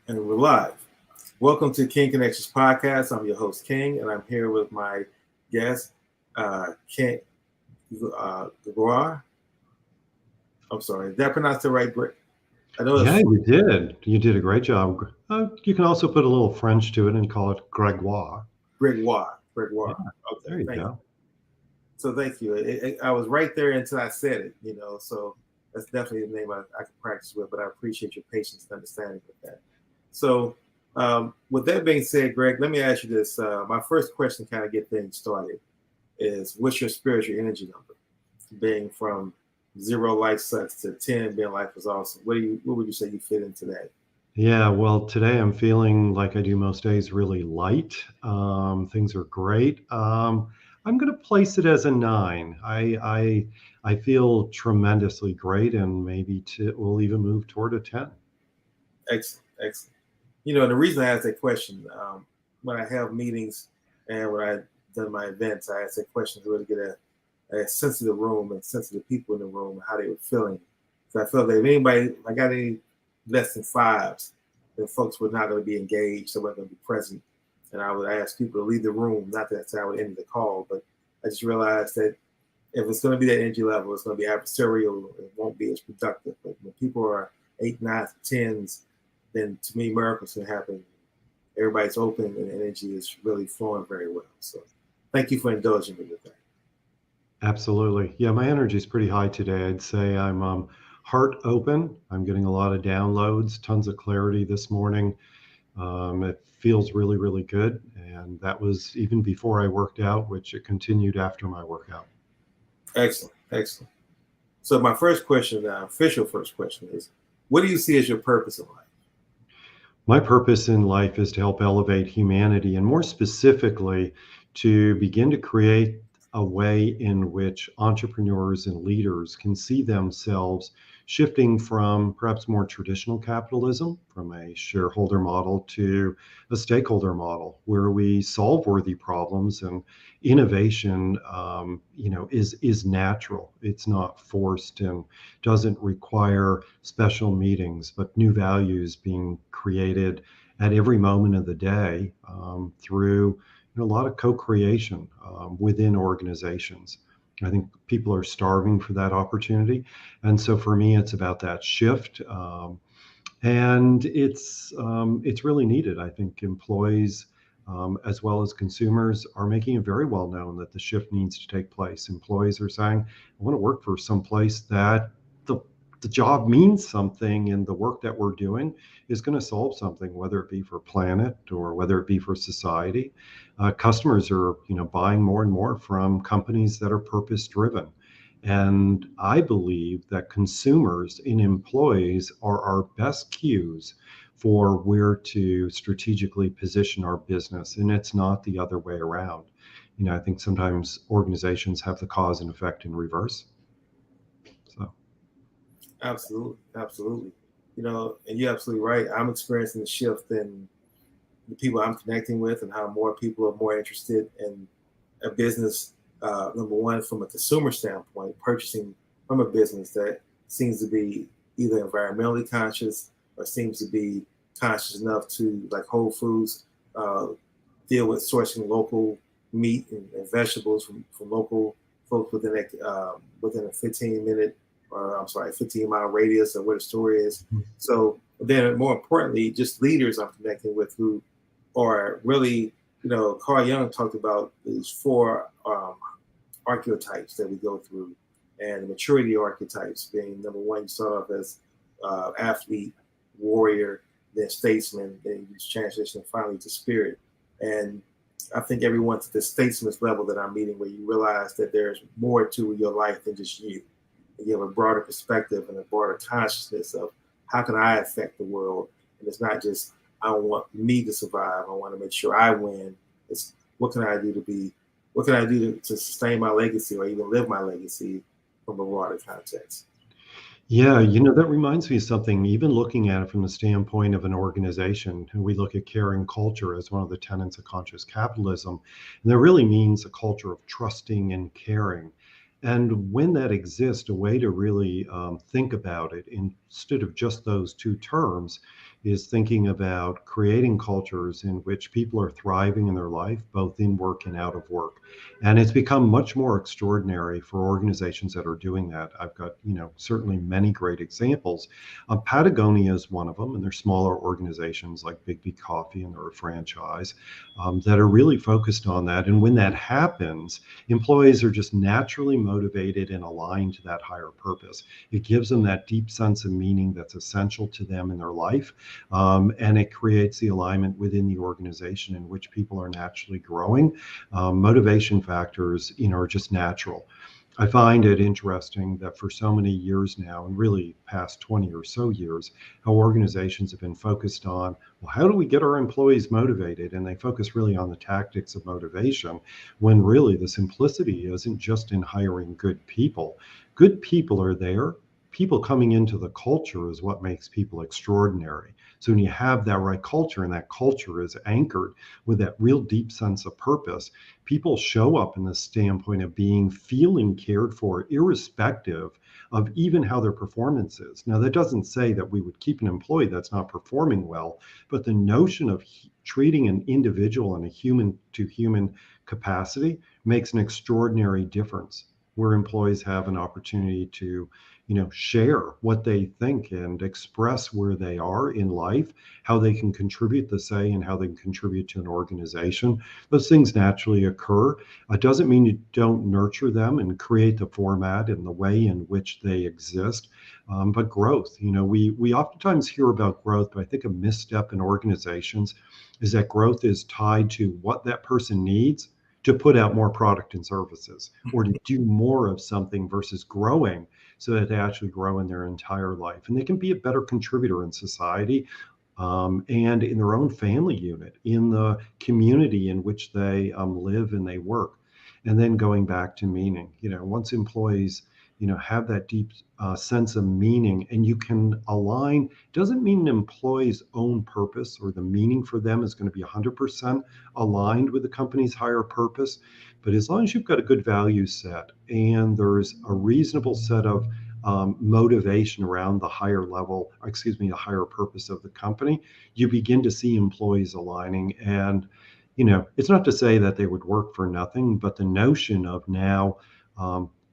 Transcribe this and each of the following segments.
And we're live. Welcome to King Connections Podcast. I'm your host, King, and I'm here with my guest, King Gregoire. I'm sorry, did I pronounce it right? I know Yeah, it's you did. You did a great job. You can also put a little French to it and call it Gregoire. Gregoire. Yeah, Gregoire. Okay, there you thank you. go. So thank you. I was right there until I said it, so that's definitely the name I can practice with, but I appreciate your patience and understanding with that. So, with that being said, Greg, let me ask you this. My first question, kind of get things started, is what's your spiritual energy number? Being from zero life sucks to 10 being life is awesome. What would you say you fit into that? Yeah, well, today I'm feeling like I do most days, really light. Things are great. I'm going to place it as a nine. I feel tremendously great, and maybe we'll even move toward a 10. Excellent, excellent. And the reason I ask that question, when I have meetings and when I done my events, I ask that question to really get a sense of the room and sense of the people in the room, how they were feeling. So I felt that if anybody, I got any less than fives, then folks were not going to be engaged, they weren't going to be present. And I would ask people to leave the room. Not that I would end the call, but I just realized that if it's going to be that energy level, it's going to be adversarial. It won't be as productive. But when people are 8, 9, 10s, then to me, miracles can happen. Everybody's open and energy is really flowing very well. So thank you for indulging me with that. Absolutely. Yeah, my energy is pretty high today. I'd say I'm heart open. I'm getting a lot of downloads, tons of clarity this morning. It feels really, really good. And that was even before I worked out, which it continued after my workout. Excellent. Excellent. So my first question, the official first question is, what do you see as your purpose in life? My purpose in life is to help elevate humanity, and more specifically, to begin to create a way in which entrepreneurs and leaders can see themselves shifting from perhaps more traditional capitalism, from a shareholder model to a stakeholder model, where we solve worthy problems and innovation, is natural. It's not forced and doesn't require special meetings, but new values being created at every moment of the day through a lot of co-creation within organizations. I think people are starving for that opportunity, and so for me, it's about that shift, and it's really needed. I think employees, as well as consumers, are making it very well known that the shift needs to take place. Employees are saying, "I want to work for some place that the the job means something, and the work that we're doing is going to solve something, whether it be for planet or whether it be for society." Customers are, buying more and more from companies that are purpose driven. And I believe that consumers and employees are our best cues for where to strategically position our business. And it's not the other way around. I think sometimes organizations have the cause and effect in reverse. So, Absolutely, absolutely. And you're absolutely right. I'm experiencing the shift in the people I'm connecting with and how more people are more interested in a business. Number one, from a consumer standpoint, purchasing from a business that seems to be either environmentally conscious or seems to be conscious enough to, like Whole Foods, uh, deal with sourcing local meat and vegetables from local folks within a 15-minute, or I'm sorry, 15-mile radius of where the store is. So then, more importantly, just leaders I'm connecting with who are really, Carl Jung talked about these four archetypes that we go through, and the maturity archetypes being number one, you start off as athlete, warrior, then statesman, then you transition finally to spirit. And I think everyone's at the statesman's level that I'm meeting, where you realize that there's more to your life than just you. And you have a broader perspective and a broader consciousness of how can I affect the world. And it's not just I want me to survive. I want to make sure I win. It's what can I do to sustain my legacy or even live my legacy from a broader context. yeah, that reminds me of something, even looking at it from the standpoint of an organization. We look at care and culture as one of the tenets of conscious capitalism. And that really means a culture of trusting and caring. And when that exists, a way to really think about it in instead of just those two terms, is thinking about creating cultures in which people are thriving in their life, both in work and out of work. And it's become much more extraordinary for organizations that are doing that. I've got, certainly many great examples. Patagonia is one of them, and there's smaller organizations like Big B Coffee, and they're a franchise that are really focused on that. And when that happens, employees are just naturally motivated and aligned to that higher purpose. It gives them that deep sense of meaning that's essential to them in their life, and it creates the alignment within the organization in which people are naturally growing. Motivation factors, are just natural. I find it interesting that for so many years now, and really past 20 or so years, how organizations have been focused on, well, how do we get our employees motivated? And they focus really on the tactics of motivation, when really the simplicity isn't just in hiring good people. Good people are there. People coming into the culture is what makes people extraordinary. So when you have that right culture, and that culture is anchored with that real deep sense of purpose, people show up in the standpoint of feeling cared for, irrespective of even how their performance is. Now, that doesn't say that we would keep an employee that's not performing well, but the notion of treating an individual in a human to human capacity makes an extraordinary difference, where employees have an opportunity to share what they think and express where they are in life, how they can contribute the say, and how they can contribute to an organization. Those things naturally occur. It doesn't mean you don't nurture them and create the format and the way in which they exist. But growth, we oftentimes hear about growth, but I think a misstep in organizations is that growth is tied to what that person needs to put out more product and services, or to do more of something, versus growing so that they actually grow in their entire life. And they can be a better contributor in society, and in their own family unit, in the community in which they live and they work. And then going back to meaning, once employees, have that deep sense of meaning, and you can align, doesn't mean an employee's own purpose or the meaning for them is going to be 100% aligned with the company's higher purpose. But as long as you've got a good value set, and there's a reasonable set of motivation around the the higher purpose of the company, you begin to see employees aligning. And, it's not to say that they would work for nothing, but the notion of now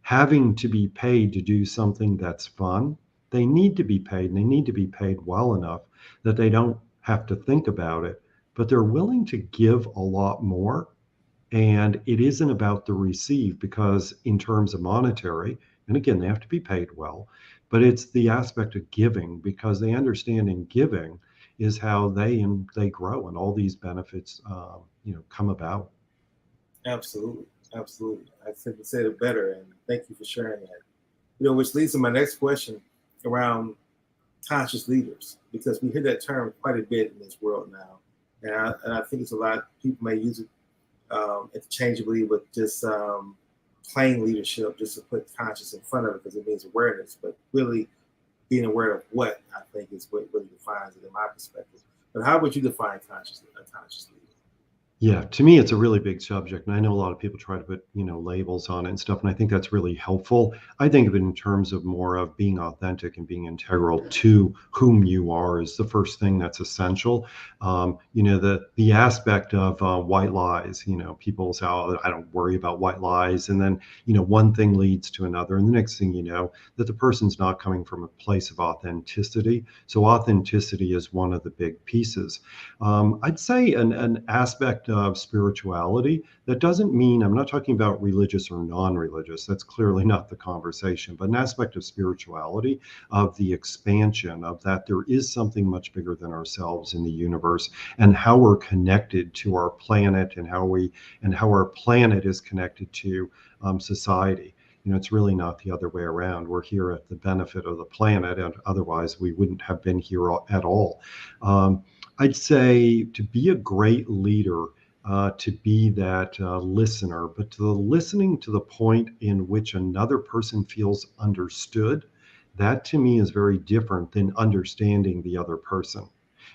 having to be paid to do something that's fun, they need to be paid, and they need to be paid well enough that they don't have to think about it, but they're willing to give a lot more. And it isn't about the receive, because in terms of monetary, and again, they have to be paid well, but it's the aspect of giving, because they understand in giving is how they grow, and all these benefits come about. Absolutely, absolutely. I couldn't say it better, and thank you for sharing that. Which leads to my next question around conscious leaders, because we hear that term quite a bit in this world now, and I think it's a lot. People may use it interchangeably with just plain leadership, just to put conscious in front of it because it means awareness, but really being aware of what, I think, is what really defines it in my perspective. But how would you define a conscious leader? Yeah, to me, it's a really big subject. And I know a lot of people try to put, labels on it and stuff. And I think that's really helpful. I think of it in terms of more of being authentic and being integral to whom you are is the first thing that's essential. The aspect of white lies, people say, oh, I don't worry about white lies. And then, one thing leads to another. And the next thing you know, that the person's not coming from a place of authenticity. So authenticity is one of the big pieces. I'd say an aspect of spirituality. That doesn't mean, I'm not talking about religious or non-religious. That's clearly not the conversation, but an aspect of spirituality, of the expansion of that there is something much bigger than ourselves in the universe, and how we're connected to our planet, and how our planet is connected to society. It's really not the other way around. We're here at the benefit of the planet, and otherwise we wouldn't have been here at all. I'd say to be a great leader, to be that listener, but to the listening to the point in which another person feels understood, that to me is very different than understanding the other person.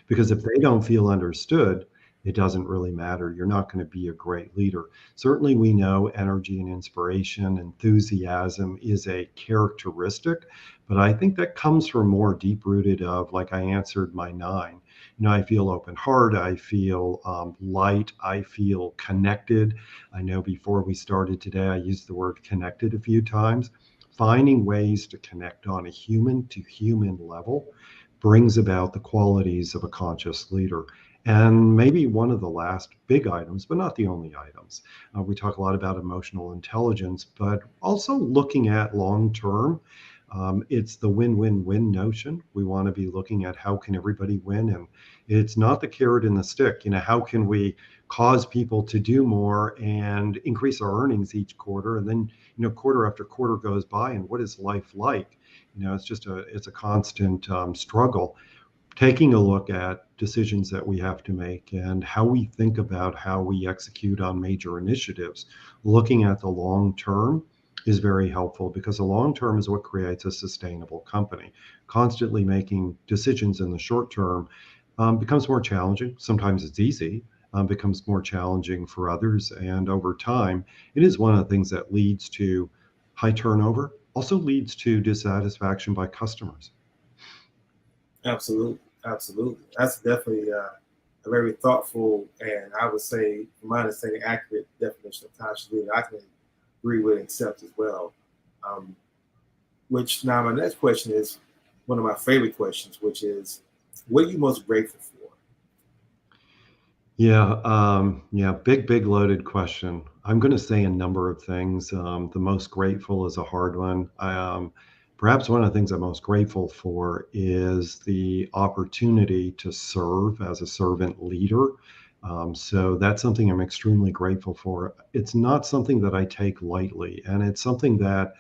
Because if they don't feel understood, it doesn't really matter. You're not going to be a great leader. Certainly, we know energy and inspiration, enthusiasm is a characteristic, but I think that comes from more deep rooted of, like I answered my nine. I feel open heart. I feel light. I feel connected. I know before we started today, I used the word connected a few times. Finding ways to connect on a human to human level brings about the qualities of a conscious leader. And maybe one of the last big items, but not the only items. We talk a lot about emotional intelligence, but also looking at long term. It's the win-win-win notion. We want to be looking at how can everybody win, and it's not the carrot and the stick. How can we cause people to do more and increase our earnings each quarter, and then quarter after quarter goes by, and what is life like? It's a constant struggle. Taking a look at decisions that we have to make and how we think about how we execute on major initiatives, looking at the long term is very helpful, because the long term is what creates a sustainable company. Constantly making decisions in the short term becomes more challenging. Sometimes it's easy, becomes more challenging for others. And over time, it is one of the things that leads to high turnover, also leads to dissatisfaction by customers. Absolutely, absolutely. That's definitely a very thoughtful and, I would say, from my understanding, accurate definition of conscious leader. I can agree with and accept as well. Um, which now my next question is one of my favorite questions, which is, what are you most grateful for? Yeah, big loaded question. I'm going to say a number of things. The most grateful is a hard one. Perhaps one of the things I'm most grateful for is the opportunity to serve as a servant leader. So that's something I'm extremely grateful for. It's not something that I take lightly, and it's something that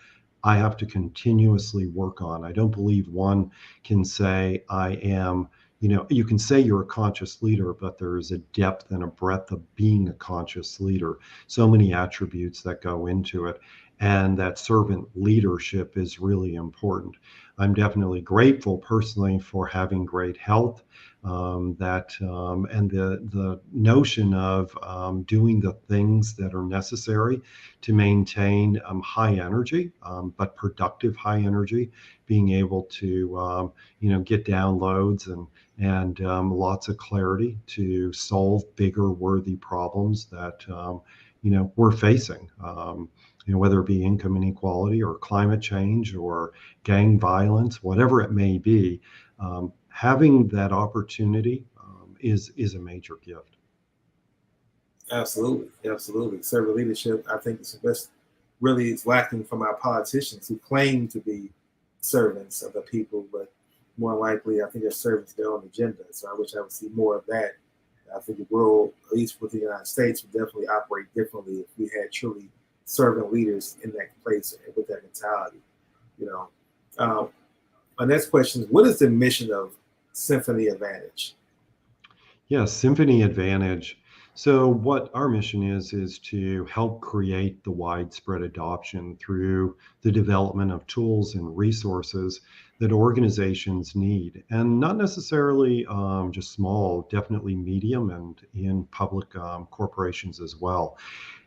I have to continuously work on. I don't believe one can say I am. You can say you're a conscious leader, but there is a depth and a breadth of being a conscious leader. So many attributes that go into it. And that servant leadership is really important. I'm definitely grateful personally for having great health. And the notion of doing the things that are necessary to maintain high energy, but productive high energy, being able to get downloads and lots of clarity to solve bigger worthy problems that we're facing. Whether it be income inequality or climate change or gang violence, whatever it may be, having that opportunity is a major gift. Absolutely, absolutely. Servant leadership, I think, is the best. Really, is lacking from our politicians who claim to be servants of the people, but more likely, I think they're servants of their own agenda. So I wish I would see more of that. I think the world, at least with the United States, would definitely operate differently if we had truly servant leaders in that place with that mentality. You know, um, my next question is: what is the mission of Symphony Advantage? Yeah, Symphony Advantage. So, what our mission is to help create the widespread adoption through the development of tools and resources that organizations need, and not necessarily just small, definitely medium and in public corporations as well.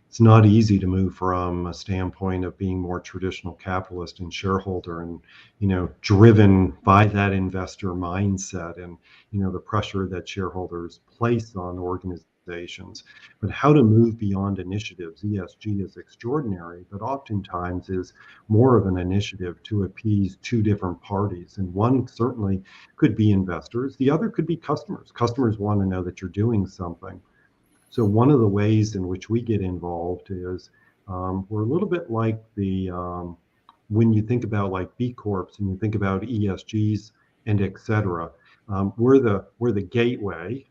It's not easy to move from a standpoint of being more traditional capitalist and shareholder and driven by that investor mindset and the pressure that shareholders place on organizations. But how to move beyond initiatives. ESG is extraordinary, but oftentimes is more of an initiative to appease two different parties, and one certainly could be investors, the other could be customers want to know that you're doing something. So one of the ways in which we get involved is we're a little bit like the when you think about like B Corps and you think about ESGs and et cetera. We're the gateway.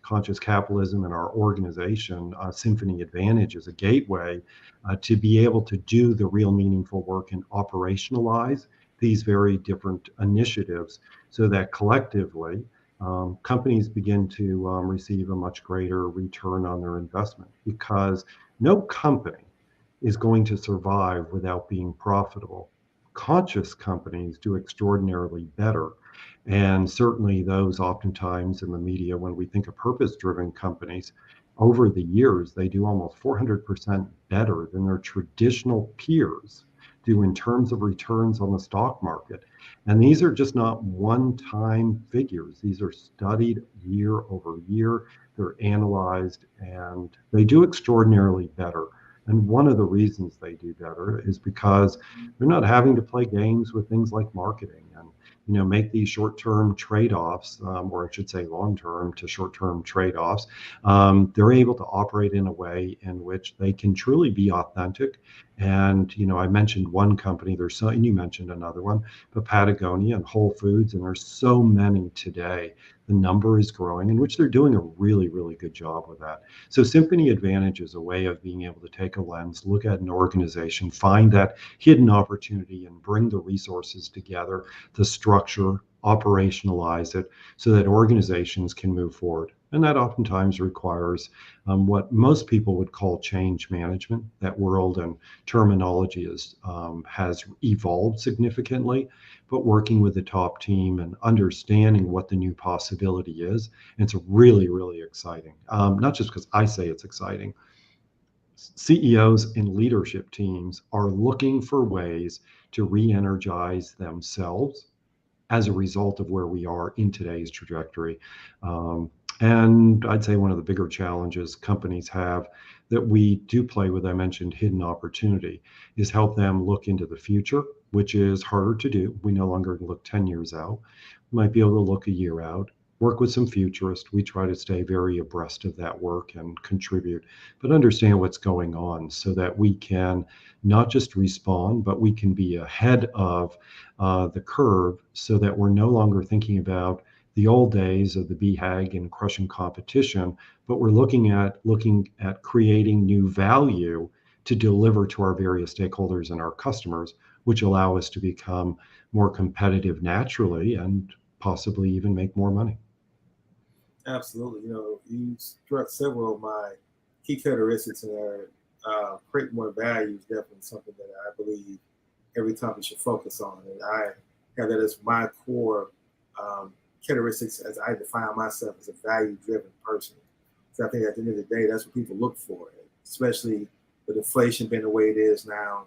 Conscious capitalism and our organization, Symphony Advantage, is a gateway to be able to do the real meaningful work and operationalize these very different initiatives, so that collectively companies begin to receive a much greater return on their investment, because no company is going to survive without being profitable. Conscious companies do extraordinarily better. And certainly those oftentimes in the media, when we think of purpose-driven companies, over the years, they do almost 400% better than their traditional peers do in terms of returns on the stock market. And these are just not one-time figures. These are studied year over year. They're analyzed and they do extraordinarily better. And one of the reasons they do better is because they're not having to play games with things like marketing and make these short-term trade-offs, or I should say long-term to short-term trade-offs. They're able to operate in a way in which they can truly be authentic. And I mentioned one company. And you mentioned another one, but Patagonia and Whole Foods, and there's so many today. The number is growing, in which they're doing a really, really good job with that. So Symphony Advantage is a way of being able to take a lens, look at an organization, find that hidden opportunity, and bring the resources together, the structure, operationalize it so that organizations can move forward. And that oftentimes requires what most people would call change management. That world and terminology has evolved significantly, but working with the top team and understanding what the new possibility is, it's really, really exciting. Not just because I say it's exciting. CEOs and leadership teams are looking for ways to re-energize themselves as a result of where we are in today's trajectory. And I'd say one of the bigger challenges companies have that we do play with, I mentioned hidden opportunity, is help them look into the future, which is harder to do. We no longer look 10 years out. We might be able to look a year out, work with some futurists. We try to stay very abreast of that work and contribute, but understand what's going on so that we can not just respond, but we can be ahead of the curve so that we're no longer thinking about the old days of the BHAG and crushing competition, but we're looking at creating new value to deliver to our various stakeholders and our customers, which allow us to become more competitive naturally and possibly even make more money. Absolutely. You struck several of my key characteristics in there. Create more value is definitely something that I believe every company should focus on. And I have that as my core characteristics as I define myself as a value-driven person. So I think at the end of the day, that's what people look for, especially with inflation being the way it is now,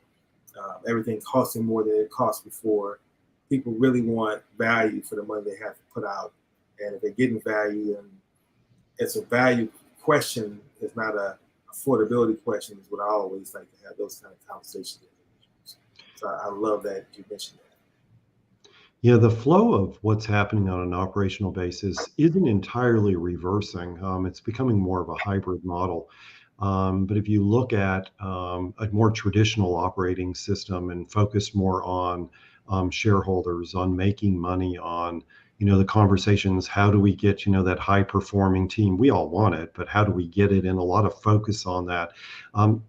everything costing more than it cost before. People really want value for the money they have to put out. And if they're getting value, and it's a value question, it's not a affordability question, is what I always like to have those kind of conversations with individuals. So I love that you mentioned that. Yeah, the flow of what's happening on an operational basis isn't entirely reversing. It's becoming more of a hybrid model. But if you look at a more traditional operating system and focus more on shareholders, on making money, on the conversations, how do we get that high performing team? We all want it, but how do we get it? And a lot of focus on that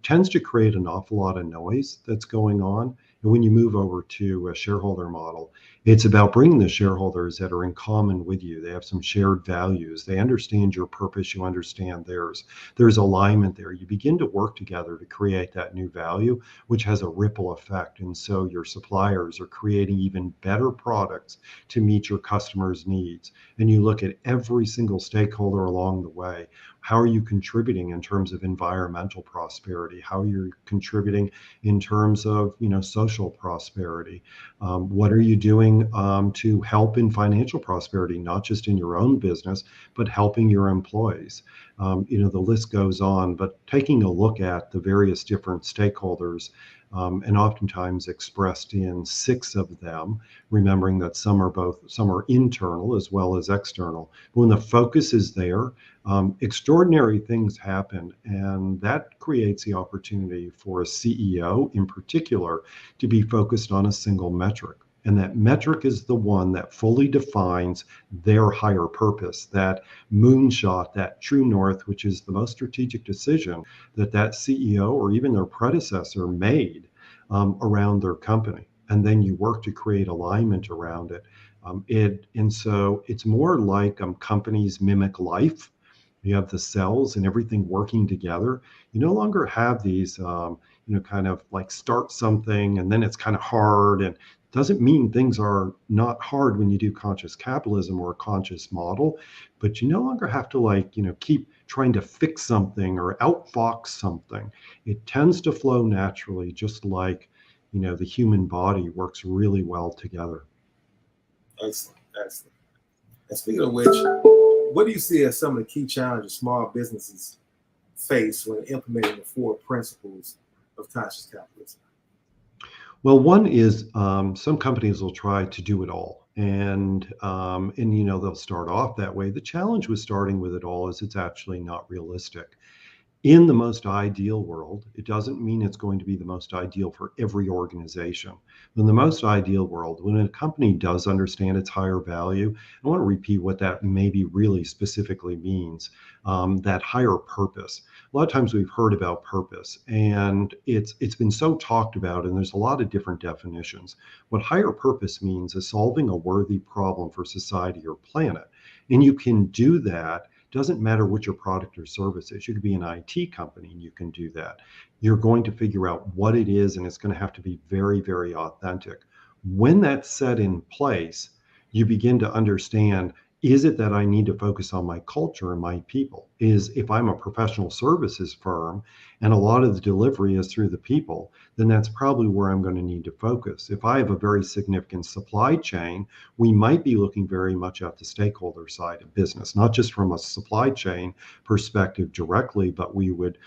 tends to create an awful lot of noise that's going on. And when you move over to a shareholder model, it's about bringing the shareholders that are in common with you. They have some shared values. They understand your purpose. You understand theirs. There's alignment there. You begin to work together to create that new value, which has a ripple effect. And so your suppliers are creating even better products to meet your customers' needs. And you look at every single stakeholder along the way. How are you contributing in terms of environmental prosperity? How are you contributing in terms of social prosperity? What are you doing to help in financial prosperity, not just in your own business, but helping your employees? The list goes on, but taking a look at the various different stakeholders, and oftentimes expressed in 6 of them, remembering that some are internal as well as external. But when the focus is there, extraordinary things happen, and that creates the opportunity for a CEO in particular to be focused on a single metric. And that metric is the one that fully defines their higher purpose, that moonshot, that true north, which is the most strategic decision that CEO or even their predecessor made around their company. And then you work to create alignment around it. And so it's more like companies mimic life. You have the cells and everything working together. You no longer have these kind of like start something and then it's kind of hard and Doesn't mean things are not hard when you do conscious capitalism or a conscious model, but you no longer have to keep trying to fix something or outfox something. It tends to flow naturally, just like, the human body works really well together. Excellent, excellent. And speaking of which, what do you see as some of the key challenges small businesses face when implementing the four principles of conscious capitalism? Well, one is some companies will try to do it all, and they'll start off that way. The challenge with starting with it all is it's actually not realistic. In the most ideal world, it doesn't mean it's going to be the most ideal for every organization. In the most ideal world, when a company does understand its higher value, I want to repeat what that maybe really specifically means, that higher purpose. A lot of times we've heard about purpose, and it's been so talked about, and there's a lot of different definitions. What higher purpose means is solving a worthy problem for society or planet. And you can do that. Doesn't matter what your product or service is. You could be an IT company and you can do that. You're going to figure out what it is, and it's going to have to be very, very authentic. When that's set in place, you begin to understand, is it that I need to focus on my culture and my people? Is, if I'm a professional services firm and a lot of the delivery is through the people, then that's probably where I'm going to need to focus. If I have a very significant supply chain, we might be looking very much at the stakeholder side of business, not just from a supply chain perspective directly, but we would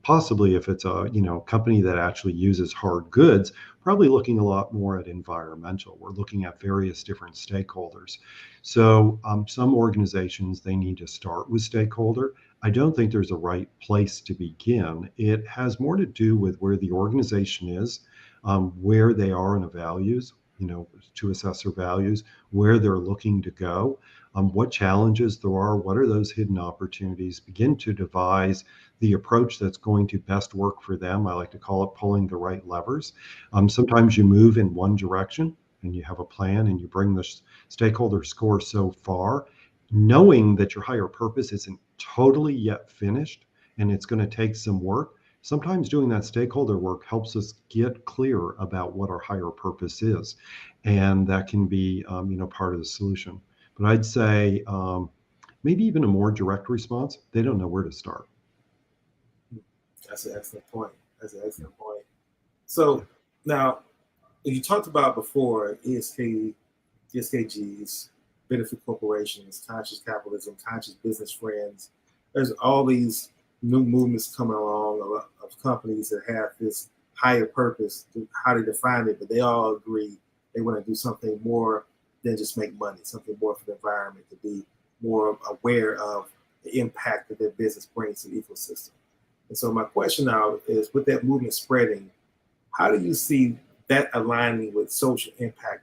possibly, if it's a company that actually uses hard goods, probably looking a lot more at environmental. We're looking at various different stakeholders. So some organizations, they need to start with stakeholder. I don't think there's a right place to begin. It has more to do with where the organization is, where they are in the values, to assess their values, where they're looking to go, what challenges there are, what are those hidden opportunities, begin to devise the approach that's going to best work for them. I like to call it pulling the right levers. Sometimes you move in one direction and you have a plan and you bring the stakeholder score so far, knowing that your higher purpose isn't totally yet finished and it's going to take some work. Sometimes doing that stakeholder work helps us get clear about what our higher purpose is, and that can be, part of the solution. But I'd say maybe even a more direct response, they don't know where to start. That's an excellent point. That's an excellent point. So now, you talked about before ESKGs, benefit corporations, conscious capitalism, conscious business friends. There's all these new movements coming along of companies that have this higher purpose, how they define it, but they all agree they want to do something more than just make money, something more for the environment, to be more aware of the impact that their business brings to the ecosystem. And so my question now is, with that movement spreading, how do you see that aligning with social impact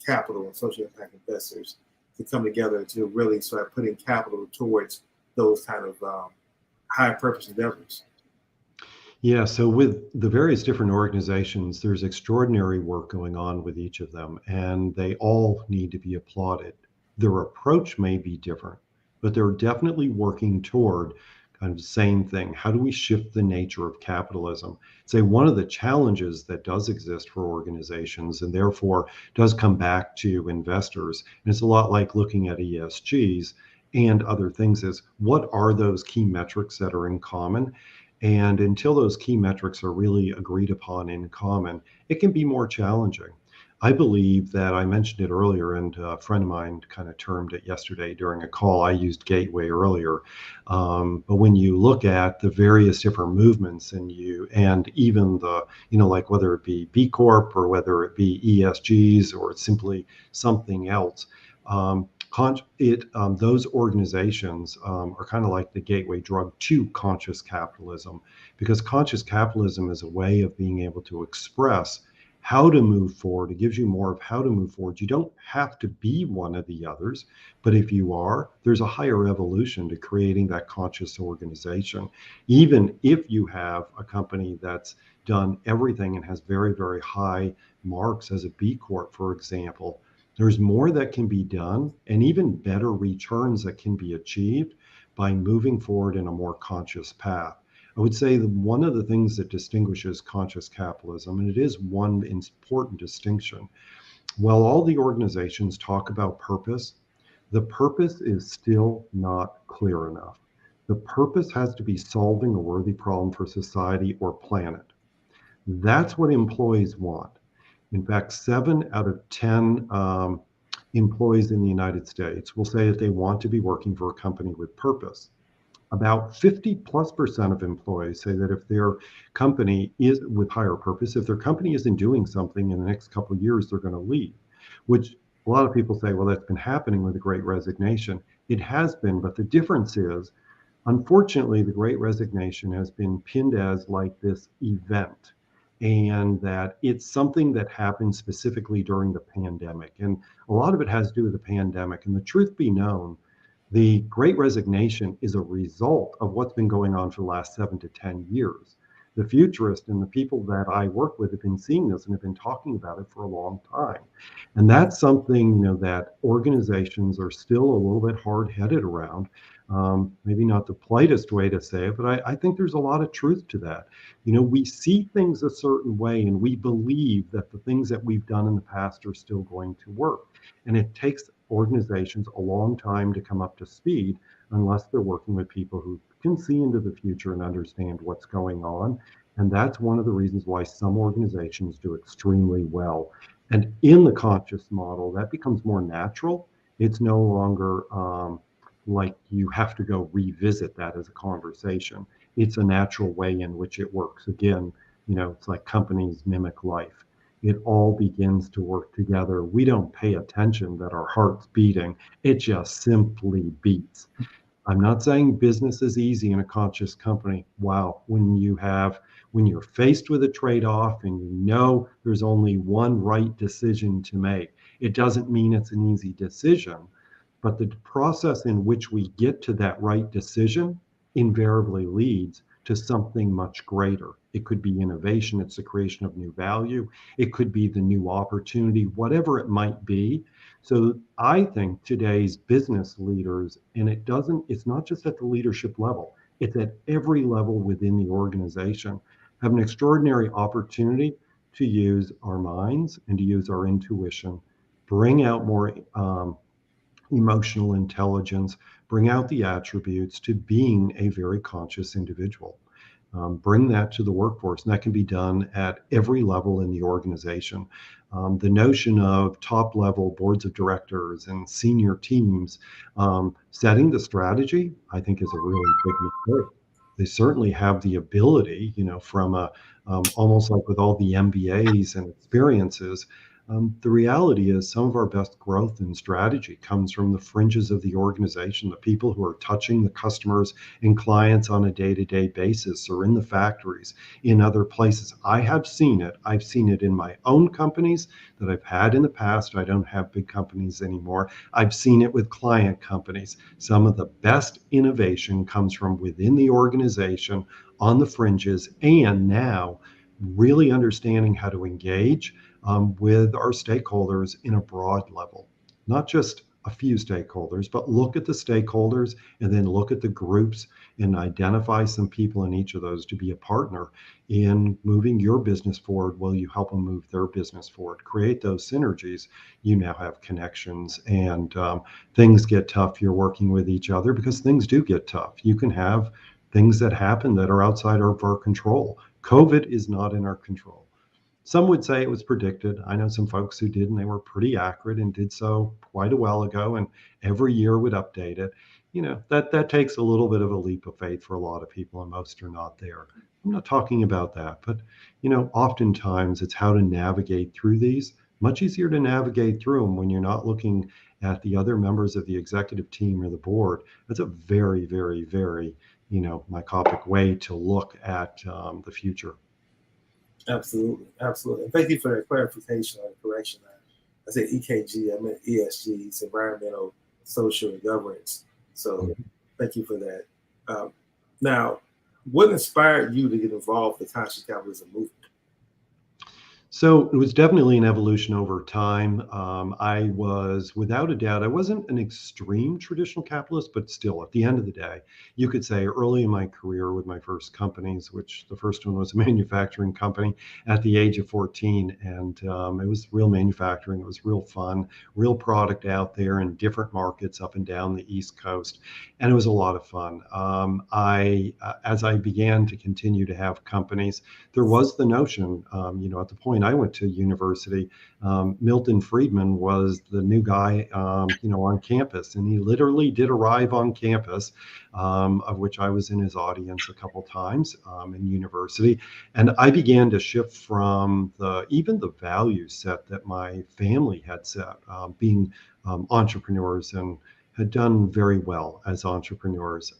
capital and social impact investors to come together to really start putting capital towards those kind of high purpose endeavors? Yeah, so with the various different organizations, there's extraordinary work going on with each of them, and they all need to be applauded. Their approach may be different, but they're definitely working toward kind of the same thing. How do we shift the nature of capitalism? Say one of the challenges that does exist for organizations and therefore does come back to investors, and it's a lot like looking at ESGs and other things, is what are those key metrics that are in common? And until those key metrics are really agreed upon in common, it can be more challenging. I believe that I mentioned it earlier, and a friend of mine kind of termed it yesterday during a call. I used gateway earlier, but when you look at the various different movements, and even the like whether it be B Corp or whether it be ESGs or it's simply something else, those organizations are kind of like the gateway drug to conscious capitalism, because conscious capitalism is a way of being able to express how to move forward. It gives you more of how to move forward. You don't have to be one of the others, but if you are, there's a higher evolution to creating that conscious organization. Even if you have a company that's done everything and has very, very high marks as a B Corp, for example, there's more that can be done and even better returns that can be achieved by moving forward in a more conscious path. I would say that one of the things that distinguishes conscious capitalism, and it is one important distinction, While all the organizations talk about purpose, the purpose is still not clear enough. The purpose has to be solving a worthy problem for society or planet. That's what employees want. In fact, 7 out of 10 employees in the United States will say that they want to be working for a company with purpose. About 50+% of employees say that if their company is with higher purpose, if their company isn't doing something in the next couple of years, they're going to leave, which a lot of people say, well, that's been happening with the Great Resignation. It has been, but the difference is, unfortunately, the Great Resignation has been pinned as like this event, and that it's something that happened specifically during the pandemic. And a lot of it has to do with the pandemic. And the truth be known, the Great Resignation is a result of what's been going on for the last 7 to 10 years. The futurists and the people that I work with have been seeing this and have been talking about it for a long time. And that's something, that organizations are still a little bit hard-headed around. Maybe not the politest way to say it, but I think there's a lot of truth to that. We see things a certain way and we believe that the things that we've done in the past are still going to work. And it takes organizations a long time to come up to speed unless they're working with people who can see into the future and understand what's going on. And that's one of the reasons why some organizations do extremely well. And in the conscious model, that becomes more natural. It's no longer like you have to go revisit that as a conversation. It's a natural way in which it works. Again, it's like companies mimic life. It all begins to work together. We don't pay attention that our heart's beating. It just simply beats. I'm not saying business is easy in a conscious company. Wow, when you're faced with a trade-off and there's only one right decision to make, it doesn't mean it's an easy decision, but the process in which we get to that right decision invariably leads to something much greater. It could be innovation, it's the creation of new value, it could be the new opportunity, whatever it might be. So I think today's business leaders, and it's not just at the leadership level, it's at every level within the organization, have an extraordinary opportunity to use our minds and to use our intuition, bring out more emotional intelligence, bring out the attributes to being a very conscious individual. Bring that to the workforce, and that can be done at every level in the organization. The notion of top level boards of directors and senior teams setting the strategy, I think, is a really big mistake. They certainly have the ability, from almost like with all the MBAs and experiences. The reality is some of our best growth and strategy comes from the fringes of the organization, the people who are touching the customers and clients on a day-to-day basis, or in the factories, in other places. I have seen it. I've seen it in my own companies that I've had in the past. I don't have big companies anymore. I've seen it with client companies. Some of the best innovation comes from within the organization on the fringes, and now really understanding how to engage with our stakeholders in a broad level, not just a few stakeholders, but look at the stakeholders and then look at the groups and identify some people in each of those to be a partner in moving your business forward while you help them move their business forward. Create those synergies. You now have connections, and things get tough. You're working with each other because things do get tough. You can have things that happen that are outside of our control. COVID is not in our control. Some would say it was predicted. I know some folks who did, and they were pretty accurate and did so quite a while ago, and every year would update it. That takes a little bit of a leap of faith for a lot of people, and most are not there. I'm not talking about that, but oftentimes it's how to navigate through these. Much easier to navigate through them when you're not looking at the other members of the executive team or the board. That's a very, very, very, myopic way to look at the future. Absolutely, absolutely. And thank you for that clarification or correction. I said EKG, I meant ESG, it's environmental, social, and governance. So thank you for that. Now, what inspired you to get involved with the conscious capitalism movement? So it was definitely an evolution over time. I was, without a doubt, I wasn't an extreme traditional capitalist, but still, at the end of the day, you could say early in my career with my first companies, which the first one was a manufacturing company at the age of 14. And it was real manufacturing. It was real fun, real product out there in different markets up and down the East Coast. And it was a lot of fun. As I began to continue to have companies, there was the notion, at the point I went to university, Milton Friedman was the new guy, on campus, and he literally did arrive on campus, of which I was in his audience a couple times in university, and I began to shift from even the value set that my family had set, being entrepreneurs and had done very well as entrepreneurs.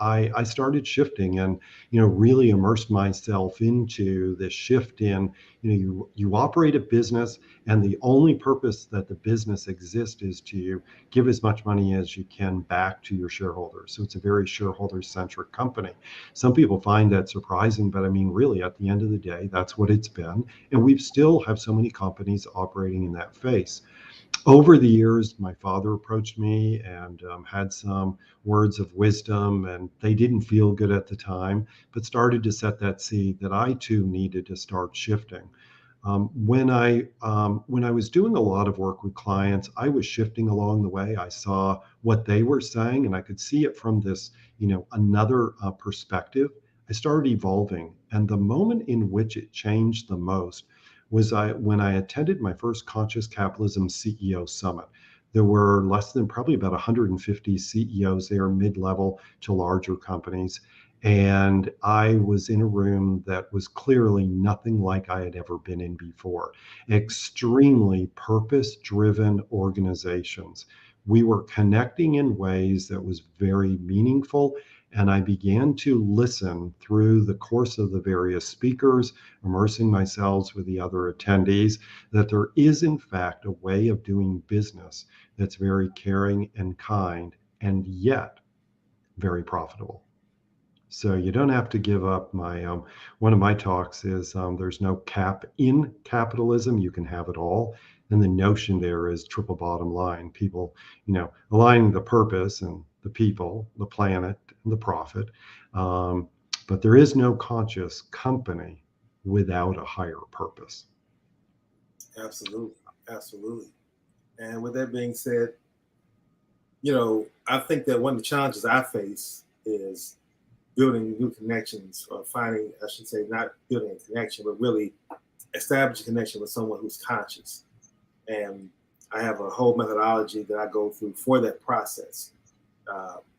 I started shifting and really immersed myself into this shift in, you operate a business, and the only purpose that the business exists is to give as much money as you can back to your shareholders. So it's a very shareholder centric company. Some people find that surprising, but I mean, really, at the end of the day, that's what it's been. And we still have so many companies operating in that phase. Over the years, my father approached me and had some words of wisdom, and they didn't feel good at the time, but started to set that seed that I too needed to start shifting. When I was doing a lot of work with clients, I was shifting along the way. I saw what they were saying, and I could see it from this, another perspective. I started evolving, and the moment in which it changed the most was when I attended my first Conscious Capitalism CEO Summit. There were less than probably about 150 CEOs there, mid-level to larger companies. And I was in a room that was clearly nothing like I had ever been in before. Extremely purpose driven organizations. We were connecting in ways that was very meaningful. And I began to listen through the course of the various speakers, immersing myself with the other attendees, that there is, in fact, a way of doing business that's very caring and kind, and yet very profitable. So you don't have to give up. My one of my talks is there's no cap in capitalism. You can have it all, and the notion there is triple bottom line. People, aligning the purpose and the people, the planet, and the profit. Um, but there is no conscious company without a higher purpose. Absolutely, absolutely. And with that being said, I think that one of the challenges I face is building new connections, or finding, I should say, not building a connection, but really establish a connection with someone who's conscious. And I have a whole methodology that I go through for that process.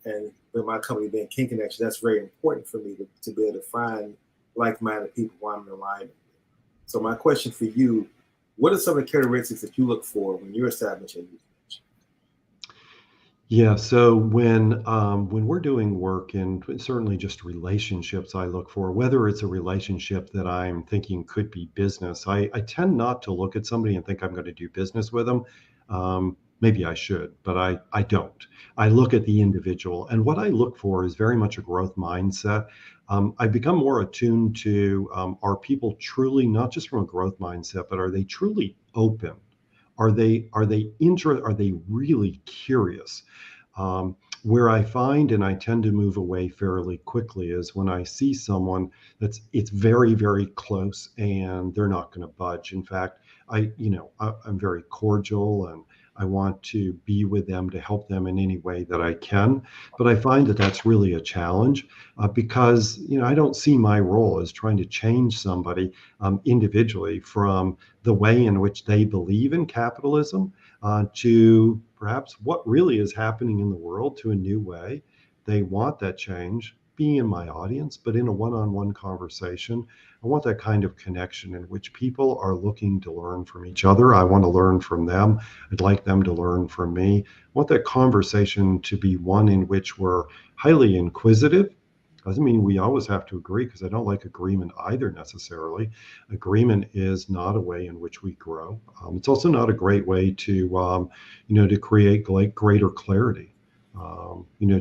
And with my company being King Connection, that's very important for me to be able to find like-minded people who I'm in alignment. So my question for you, what are some of the characteristics that you look for when you're establishing a new connection? Yeah, so when we're doing work, and certainly just relationships, I look for whether it's a relationship that I'm thinking could be business. I tend not to look at somebody and think I'm going to do business with them. Maybe I should, but I don't. I look at the individual, and what I look for is very much a growth mindset. I've become more attuned to, are people truly, not just from a growth mindset, but are they truly open? Are they really curious? Where I find, and I tend to move away fairly quickly, is when I see someone it's very, very close and they're not going to budge. In fact, I'm very cordial, and I want to be with them to help them in any way that I can. But I find that that's really a challenge, because I don't see my role as trying to change somebody individually from the way in which they believe in capitalism, to perhaps what really is happening in the world, to a new way. They want that change, being in my audience, but in a one on one conversation. I want that kind of connection in which people are looking to learn from each other. I want to learn from them. I'd like them to learn from me. I want that conversation to be one in which we're highly inquisitive. Doesn't mean we always have to agree, because I don't like agreement either necessarily. Agreement is not a way in which we grow. It's also not a great way to create greater clarity.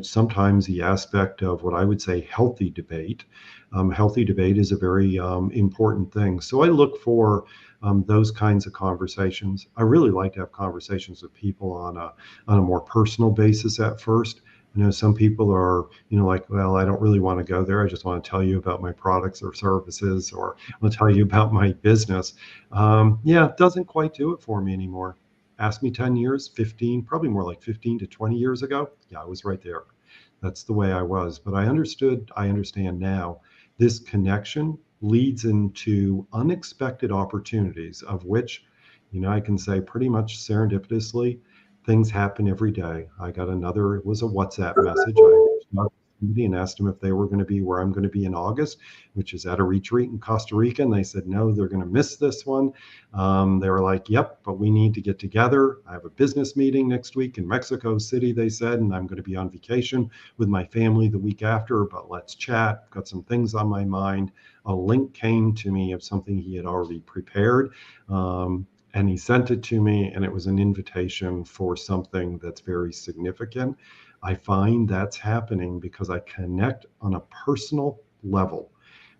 Sometimes the aspect of what I would say healthy debate is a very important thing. So I look for those kinds of conversations. I really like to have conversations with people on a more personal basis at first. You know, some people are, like, well, I don't really want to go there. I just want to tell you about my products or services, or I'll tell you about my business. Yeah, it doesn't quite do it for me anymore. Ask me 10 years, 15, probably more like 15 to 20 years ago. Yeah, I was right there. That's the way I was. But I understand now, this connection leads into unexpected opportunities, of which, I can say pretty much serendipitously, things happen every day. I got another, it was a WhatsApp message. I reached out to somebody and asked them if they were going to be where I'm going to be in August, which is at a retreat in Costa Rica. And they said, no, they're going to miss this one. They were like, yep, but we need to get together. I have a business meeting next week in Mexico City, they said, and I'm going to be on vacation with my family the week after, but let's chat. Got some things on my mind. A link came to me of something he had already prepared. And he sent it to me, and it was an invitation for something that's very significant. I find that's happening because I connect on a personal level.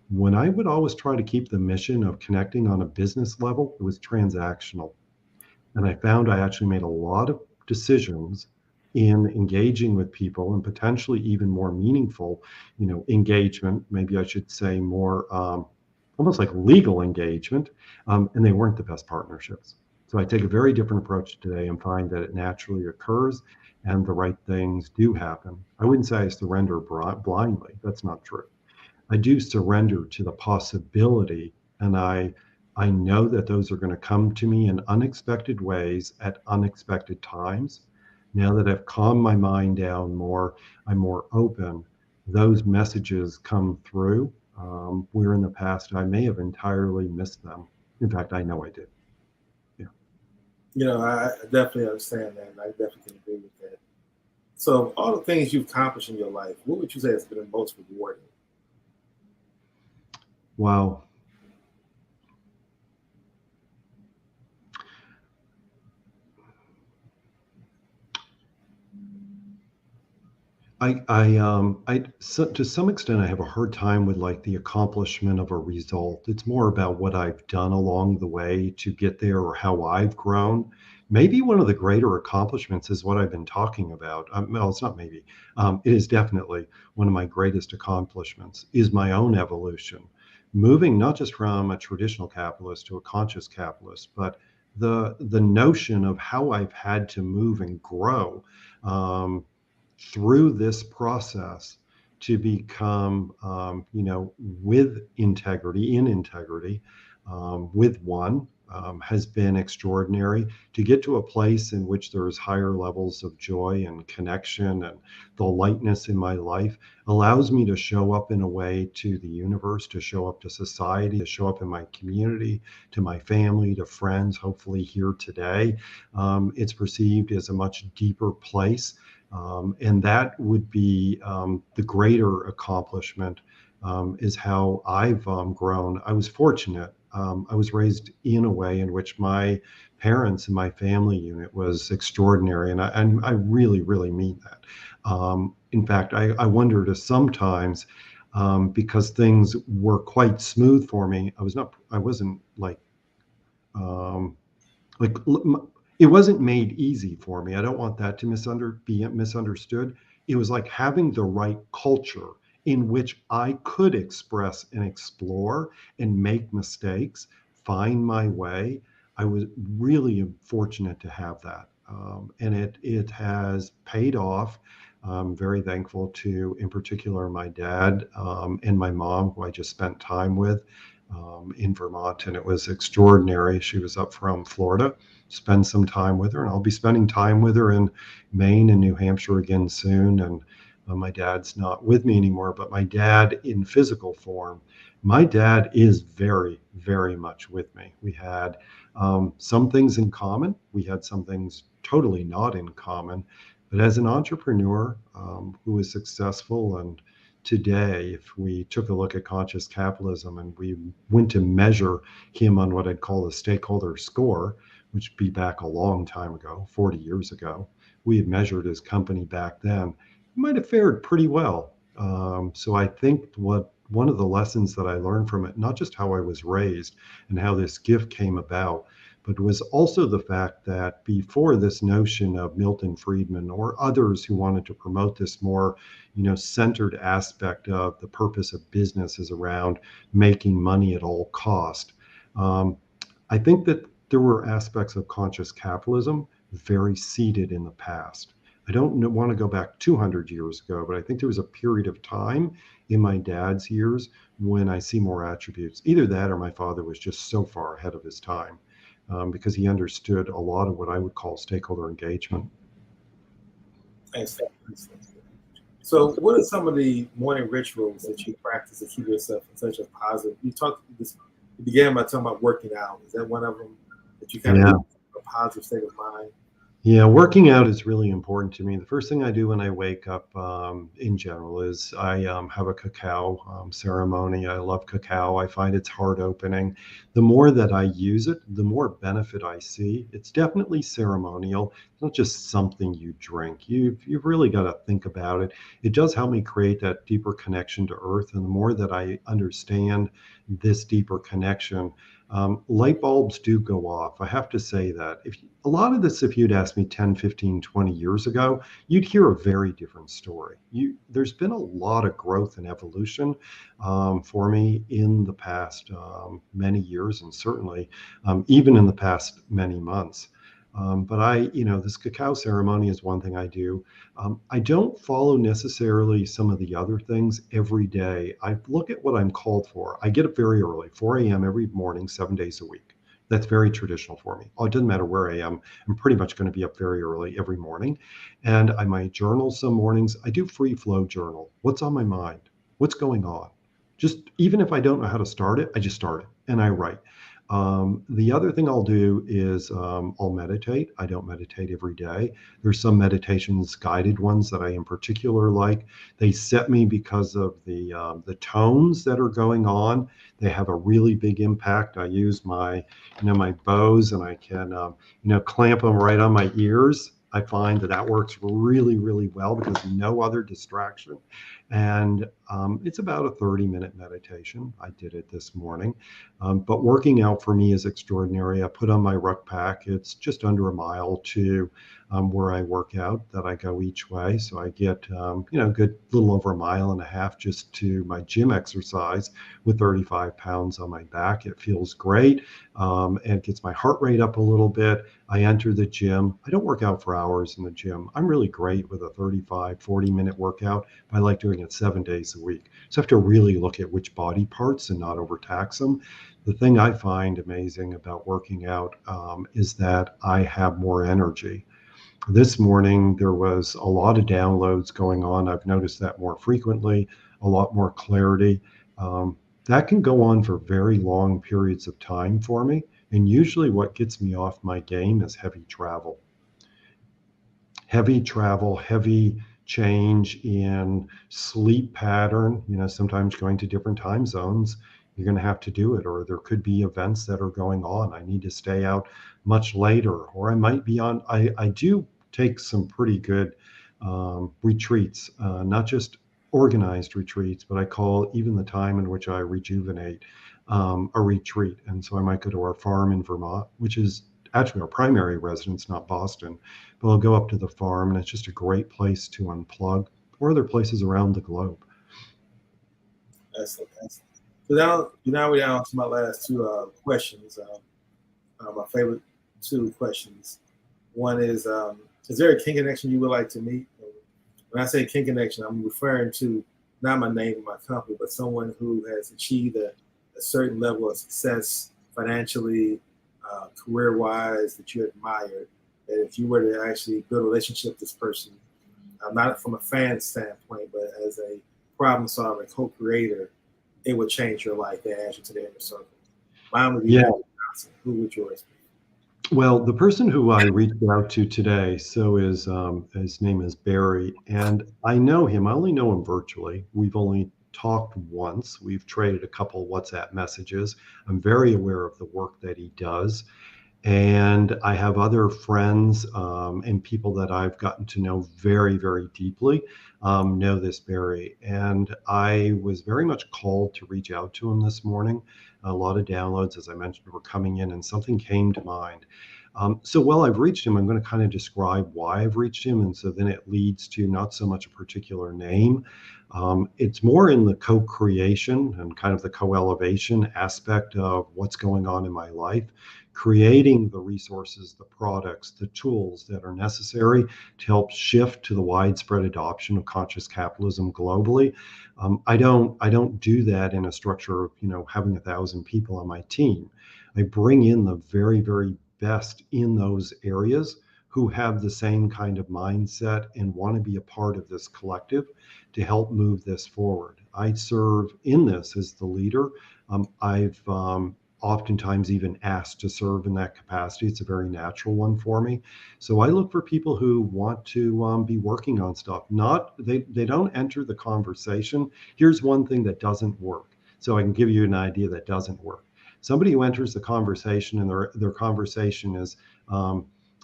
When I would always try to keep the mission of connecting on a business level, it was transactional. And I found I actually made a lot of decisions in engaging with people, and potentially even more meaningful, engagement. Maybe I should say more, almost like legal engagement. And they weren't the best partnerships. So I take a very different approach today and find that it naturally occurs and the right things do happen. I wouldn't say I surrender blindly. That's not true. I do surrender to the possibility, and I know that those are going to come to me in unexpected ways at unexpected times. Now that I've calmed my mind down more, I'm more open. Those messages come through, where in the past I may have entirely missed them. In fact, I know I did. Yeah. I definitely understand that, and I definitely can agree with that. So, of all the things you've accomplished in your life, what would you say has been the most rewarding? Wow. So to some extent, I have a hard time with like the accomplishment of a result. It's more about what I've done along the way to get there, or how I've grown. Maybe one of the greater accomplishments is what I've been talking about. Well, it's not maybe. It is definitely one of my greatest accomplishments is my own evolution, moving not just from a traditional capitalist to a conscious capitalist, but the notion of how I've had to move and grow. Um, Through this process to become, with integrity, in integrity, with one, has been extraordinary. To get to a place in which there is higher levels of joy and connection, and the lightness in my life allows me to show up in a way to the universe, to show up to society, to show up in my community, to my family, to friends, hopefully here today. It's perceived as a much deeper place, and that would be, the greater accomplishment, is how I've, grown. I was fortunate. I was raised in a way in which my parents and my family unit was extraordinary. And I really, really mean that. In fact, I wondered sometimes, because things were quite smooth for me. I wasn't um, like it wasn't made easy for me. I don't want that to be misunderstood. It was like having the right culture in which I could express and explore and make mistakes, find my way. I was really fortunate to have that, and it has paid off. I'm very thankful to, in particular, my dad, and my mom, who I just spent time with, in Vermont, and it was extraordinary. She was up from Florida. Spend some time with her, and I'll be spending time with her in Maine and New Hampshire again soon. And my dad's not with me anymore, but my dad in physical form, my dad is very, very much with me. We had, some things in common. We had some things totally not in common. But as an entrepreneur, who is successful, and today, if we took a look at conscious capitalism and we went to measure him on what I'd call a stakeholder score, which would be back a long time ago, 40 years ago, we had measured his company back then, he might have fared pretty well. So I think one of the lessons that I learned from it, not just how I was raised and how this gift came about, but was also the fact that before this notion of Milton Friedman or others who wanted to promote this more, centered aspect of the purpose of business is around making money at all cost. Um, I think that there were aspects of conscious capitalism very seated in the past. I don't want to go back 200 years ago, but I think there was a period of time in my dad's years when I see more attributes. Either that or my father was just so far ahead of his time, because he understood a lot of what I would call stakeholder engagement. Thanks. So, what are some of the morning rituals that you practice to keep yourself in such a positive? You began by talking about working out. Is that one of them that you kind of Yeah. get a positive state of mind? Yeah, working out is really important to me. The first thing I do when I wake up, in general, is I have a cacao ceremony. I love cacao. I find it's heart opening. The more that I use it, the more benefit I see. It's definitely ceremonial. It's not just something you drink. You've really got to think about it. It does help me create that deeper connection to Earth. And the more that I understand this deeper connection, light bulbs do go off. I have to say that. If a lot of this, if you'd asked me 10, 15, 20 years ago, you'd hear a very different story. There's been a lot of growth and evolution, for me in the past many years, and certainly even in the past many months. But this cacao ceremony is one thing I do. I don't follow necessarily some of the other things every day. I look at what I'm called for. I get up very early, 4 a.m. every morning, 7 days a week. That's very traditional for me. Oh, it doesn't matter where I am. I'm pretty much going to be up very early every morning. And I might journal some mornings. I do free flow journal. What's on my mind? What's going on? Just even if I don't know how to start it, I just start it and I write. The other thing I'll do is I'll meditate. I don't meditate every day. There's some meditations, guided ones that I in particular like. They set me because of the tones that are going on. They have a really big impact. I use my bows, and I can clamp them right on my ears. I find that that works really, really well because no other distraction. And it's about a 30-minute meditation. I did it this morning. But working out for me is extraordinary. I put on my ruck pack. It's just under a mile to where I work out that I go each way. So I get, a good little over a mile and a half just to my gym exercise with 35 pounds on my back. It feels great, and gets my heart rate up a little bit. I enter the gym. I don't work out for hours in the gym. I'm really great with a 35, 40-minute workout. But I like doing it 7 days a week. So I have to really look at which body parts and not overtax them. The thing I find amazing about working out is that I have more energy. This morning, there was a lot of downloads going on. I've noticed that more frequently, a lot more clarity. That can go on for very long periods of time for me. And usually, what gets me off my game is heavy travel. Heavy change in sleep pattern, sometimes going to different time zones. You're going to have to do it, or there could be events that are going on. I need to stay out much later, or I might be on. I do take some pretty good retreats, not just organized retreats, but I call even the time in which I rejuvenate a retreat. And so I might go to our farm in Vermont, which is actually our primary residence, not Boston, but I'll go up to the farm, and it's just a great place to unplug, or other places around the globe. Excellent. Excellent. So now we're down to my last two questions. My favorite two questions. One is there a kin connection you would like to meet? When I say kin connection, I'm referring to not my name and my company, but someone who has achieved a certain level of success financially, career-wise, that you admire. That if you were to actually build a relationship with this person, not from a fan standpoint, but as a problem solver, co-creator, it would change your life and add you to the inner circle. Mine would be Yeah. Magic Johnson. Who would yours be? Well, the person who I reached out to today, so is his name is Barry, and I know him. I only know him virtually. We've only talked once. We've traded a couple WhatsApp messages. I'm very aware of the work that he does. And I have other friends and people that I've gotten to know very, very deeply know this Barry. And I was very much called to reach out to him this morning. A lot of downloads, as I mentioned, were coming in, and something came to mind. So while I've reached him, I'm going to kind of describe why I've reached him. And so then it leads to not so much a particular name. It's more in the co creation and kind of the co elevation aspect of what's going on in my life, creating the resources, the products, the tools that are necessary to help shift to the widespread adoption of conscious capitalism globally. I don't do that in a structure of having 1,000 people on my team. I bring in the very, very best in those areas who have the same kind of mindset and want to be a part of this collective to help move this forward. I serve in this as the leader. I've oftentimes even asked to serve in that capacity. It's a very natural one for me. So I look for people who want to be working on stuff. Not they don't enter the conversation. Here's one thing that doesn't work. So I can give you an idea that doesn't work. Somebody who enters the conversation and their conversation is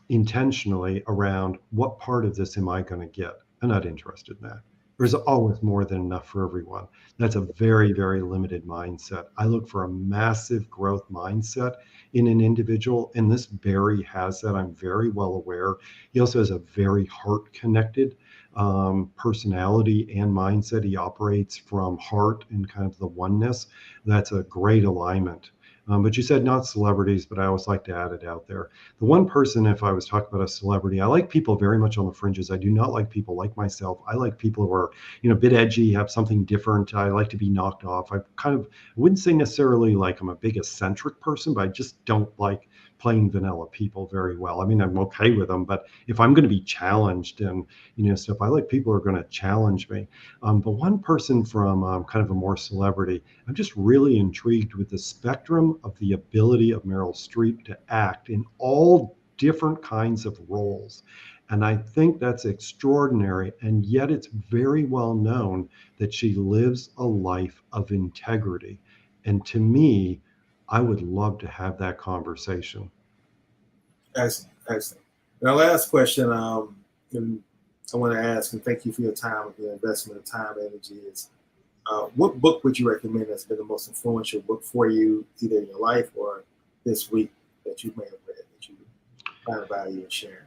intentionally around what part of this am I going to get? I'm not interested in that. There's always more than enough for everyone. That's a very, very limited mindset. I look for a massive growth mindset in an individual, and this Barry has that. I'm very well aware. He also has a very heart connected personality and mindset. He operates from heart and kind of the oneness. That's a great alignment. But you said not celebrities, but I always like to add it out there. The one person, if I was talking about a celebrity, I like people very much on the fringes. I do not like people like myself. I like people who are, a bit edgy, have something different. I like to be knocked off. I wouldn't say necessarily like I'm a big eccentric person, but I just don't like plain vanilla people very well. I mean, I'm okay with them, but if I'm going to be challenged and, stuff, I like people who are going to challenge me. But one person from kind of a more celebrity, I'm just really intrigued with the spectrum of the ability of Meryl Streep to act in all different kinds of roles. And I think that's extraordinary. And yet it's very well known that she lives a life of integrity. And to me, I would love to have that conversation. Excellent, excellent. And our last question, and I want to ask, and thank you for your time, your investment of time and energy, is what book would you recommend that's been the most influential book for you, either in your life or this week, that you may have read that you find value in sharing?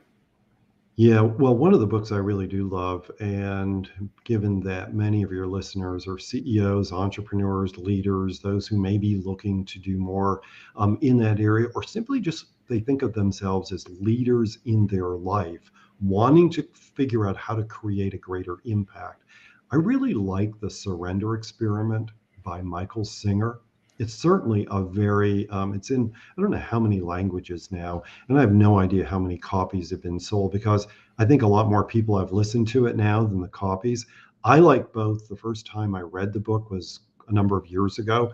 Yeah, well, one of the books I really do love, and given that many of your listeners are CEOs, entrepreneurs, leaders, those who may be looking to do more in that area, or simply just they think of themselves as leaders in their life, wanting to figure out how to create a greater impact. I really like The Surrender Experiment by Michael Singer. It's certainly a very, it's in, I don't know how many languages now, and I have no idea how many copies have been sold because I think a lot more people have listened to it now than the copies. I like both. The first time I read the book was a number of years ago.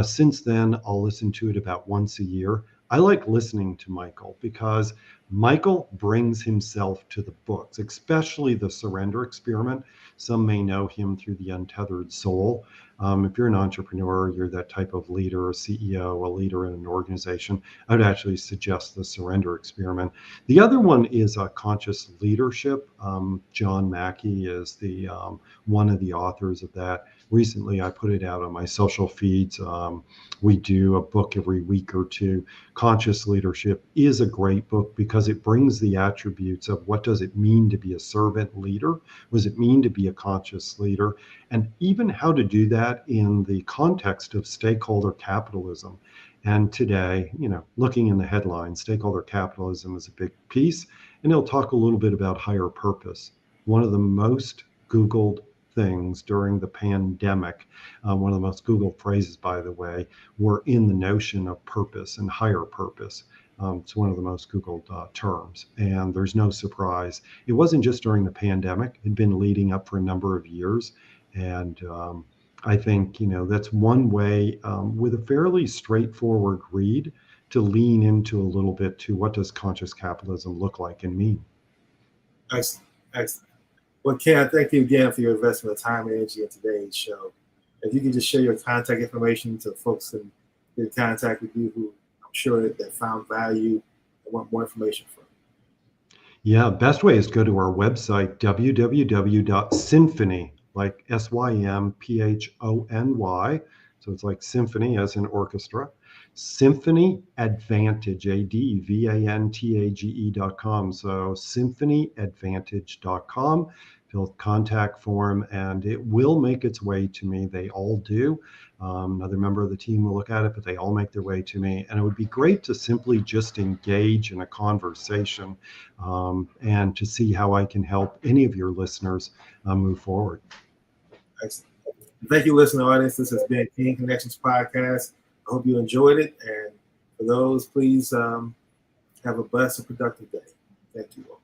Since then, I'll listen to it about once a year. I like listening to Michael because Michael brings himself to the books, especially The Surrender Experiment. Some may know him through The Untethered Soul. If you're an entrepreneur, you're that type of leader, a CEO, a leader in an organization, I would actually suggest The Surrender Experiment. The other one is Conscious Leadership. John Mackey is the one of the authors of that. Recently, I put it out on my social feeds. We do a book every week or two. Conscious Leadership is a great book because it brings the attributes of what does it mean to be a servant leader? What does it mean to be a conscious leader? And even how to do that in the context of stakeholder capitalism. And today, looking in the headlines, stakeholder capitalism is a big piece. And he'll talk a little bit about higher purpose. One of the most Googled things during the pandemic, one of the most Googled phrases, by the way, were in the notion of purpose and higher purpose. It's one of the most Googled terms. And there's no surprise. It wasn't just during the pandemic, it had been leading up for a number of years. And I think, that's one way with a fairly straightforward read to lean into a little bit to what does conscious capitalism look like and mean. Excellent, excellent. Well, Ken, thank you again for your investment of time and energy in today's show. If you could just share your contact information to folks and get in contact with you who I'm sure that found value want more information from? Yeah, best way is go to our website, www.symphony, like Symphony. So it's like symphony as in orchestra. Symphony Advantage, ADVANTAGE.com. So symphonyadvantage.com. Fill out contact form and it will make its way to me. They all do. Another member of the team will look at it, but they all make their way to me. And it would be great to simply just engage in a conversation and to see how I can help any of your listeners move forward. Excellent. Thank you, listening audience. This has been King Connections Podcast. I hope you enjoyed it. And for those, please have a blessed and productive day. Thank you all.